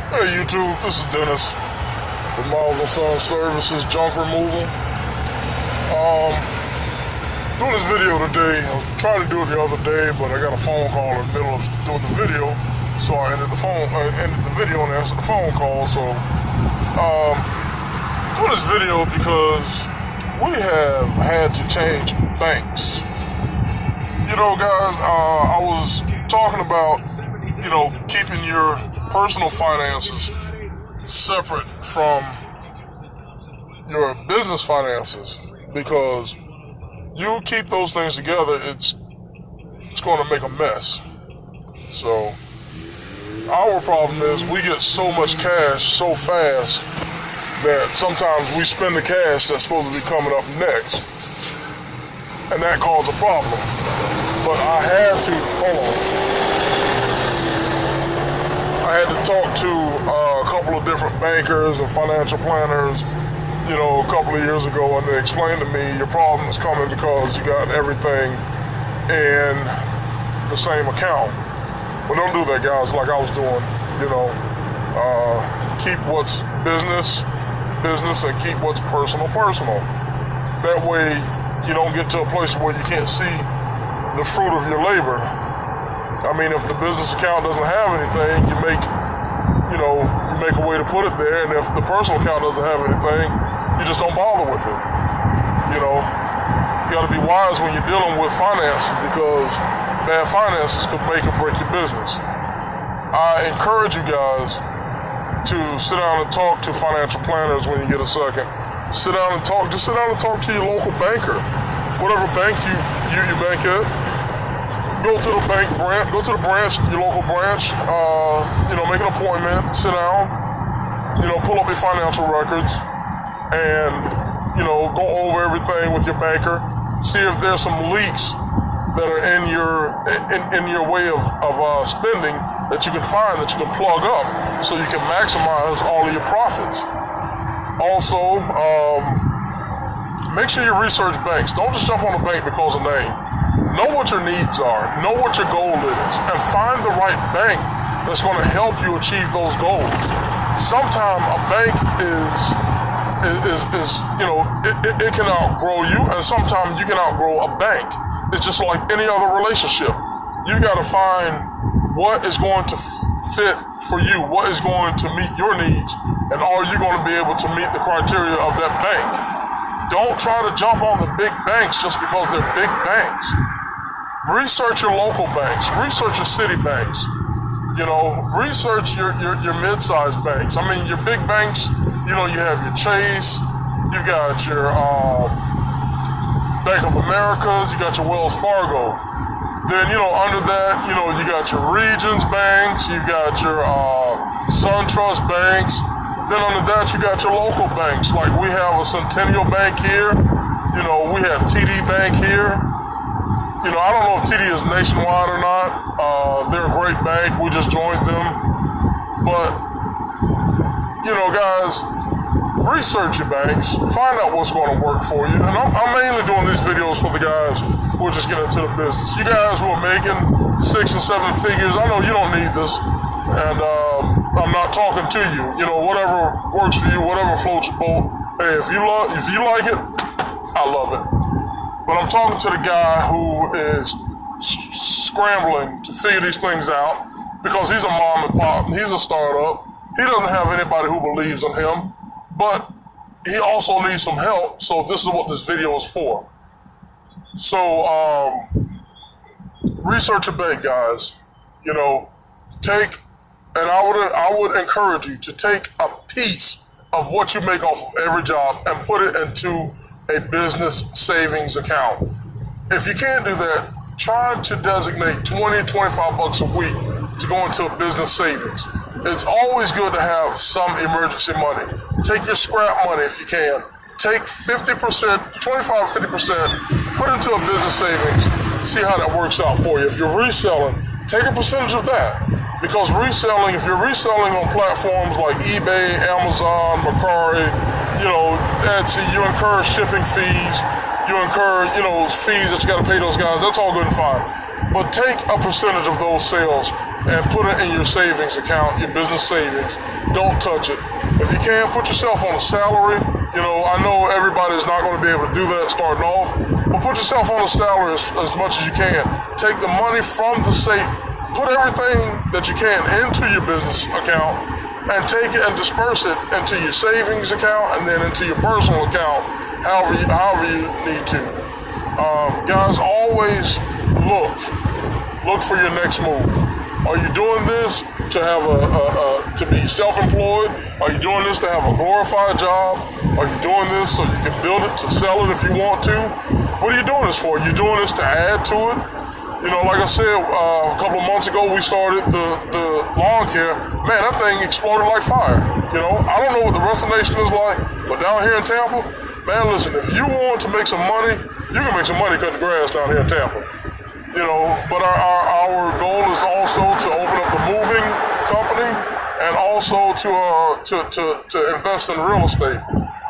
Hey YouTube, this is Dennis with Miles and Sons Services Junk Removal. Doing this video today. I was trying to do it the other day, but I got a phone call in the middle of doing the video, so I ended the video and answered the phone call. So, doing this video because we have had to change banks. You know, guys, I was talking about, keeping your personal finances separate from your business finances, because you keep those things together, it's going to make a mess. So our problem is we get so much cash so fast that sometimes we spend the cash that's supposed to be coming up next, and that causes a problem. But I had to talk to a couple of different bankers and financial planners, a couple of years ago, and they explained to me your problem is coming because you got everything in the same account. But don't do that, guys, like I was doing. Keep what's business, and keep what's personal. That way you don't get to a place where you can't see the fruit of your labor. I mean, if the business account doesn't have anything, you make a way to put it there, and if the personal account doesn't have anything, you just don't bother with it. You got to be wise when you're dealing with finances, because bad finances could make or break your business. I encourage you guys to sit down and talk to financial planners when you get a second. Sit down and talk to your local banker, whatever bank you bank at. Go to the branch, your local branch, make an appointment, sit down, pull up your financial records, and, go over everything with your banker. See if there's some leaks that are in your way of spending that you can find, that you can plug up, so you can maximize all of your profits. Also, make sure you research banks. Don't just jump on a bank because of name. Know what your needs are, know what your goal is, and find the right bank that's going to help you achieve those goals. Sometimes a bank it can outgrow you, and sometimes you can outgrow a bank. It's just like any other relationship. You got to find what is going to fit for you, what is going to meet your needs, and are you going to be able to meet the criteria of that bank? Don't try to jump on the big banks just because they're big banks. Research your local banks. Research your city banks. Research your mid-sized banks. I mean, your big banks, you have your Chase, you got your Bank of Americas, you got your Wells Fargo. Then, under that, you got your Regions banks, you got your SunTrust banks. Then under that, you got your local banks. Like we have a Centennial Bank here. We have TD Bank here. I don't know if TD is nationwide or not. They're a great bank. We just joined them. But, guys, research your banks. Find out what's going to work for you. And I'm mainly doing these videos for the guys who are just getting into the business. You guys who are making 6 and 7 figures, I know you don't need this. And I'm not talking to you. Whatever works for you, whatever floats your boat. Hey, if you like it, I love it. But I'm talking to the guy who is scrambling to figure these things out, because he's a mom and pop, and he's a startup. He doesn't have anybody who believes in him, but he also needs some help. So this is what this video is for. So research your bank, guys. I would encourage you to take a piece of what you make off of every job and put it into a business savings account. If you can't do that, try to designate 20, 25 bucks a week to go into a business savings. It's always good to have some emergency money. Take your scrap money if you can. Take 50%, 25, 50%, put into a business savings, see how that works out for you. If you're reselling, take a percentage of that. Because if you're reselling on platforms like eBay, Amazon, Mercari, Etsy, you incur shipping fees, you incur, fees that you got to pay those guys. That's all good and fine. But take a percentage of those sales and put it in your savings account, your business savings. Don't touch it. If you can, put yourself on a salary. You know, I know everybody's not going to be able to do that starting off, but put yourself on a salary as much as you can. Take the money from the safe, put everything that you can into your business account, and take it and disperse it into your savings account and then into your personal account, however you need to. Guys, always look for your next move. Are you doing this to have to be self-employed? Are you doing this to have a glorified job? Are you doing this so you can build it to sell it if you want to? What are you doing this for? Are you doing this to add to it? You know, like I said, a couple of months ago, we started the lawn care. Man, that thing exploded like fire. You know, I don't know what the rest of the nation is like, but down here in Tampa, man, listen, if you want to make some money, you can make some money cutting the grass down here in Tampa. You know, but our goal is also to open up the moving company and also to invest in real estate.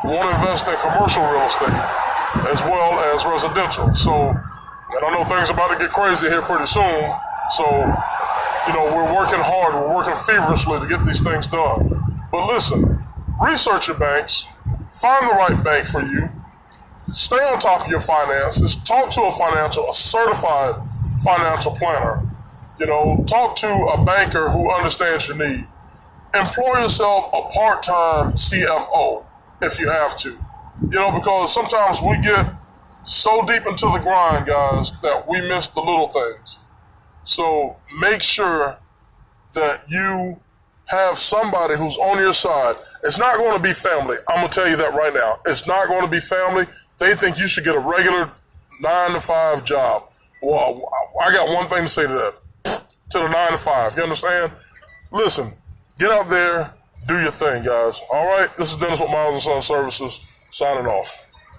We want to invest in commercial real estate as well as residential. So, and I know things are about to get crazy here pretty soon. So, you know, we're working hard. We're working feverishly to get these things done. But listen, research your banks. Find the right bank for you. Stay on top of your finances. Talk to a certified financial planner. You know, talk to a banker who understands your need. Employ yourself a part-time CFO if you have to. You know, because sometimes we get so deep into the grind, guys, that we miss the little things. So make sure that you have somebody who's on your side. It's not going to be family. I'm going to tell you that right now. It's not going to be family. They think you should get a regular 9-to-5 job. Well, I got one thing to say to that. To the 9-to-5. You understand? Listen, get out there, do your thing, guys. All right? This is Dennis with Miles & Son Services, signing off.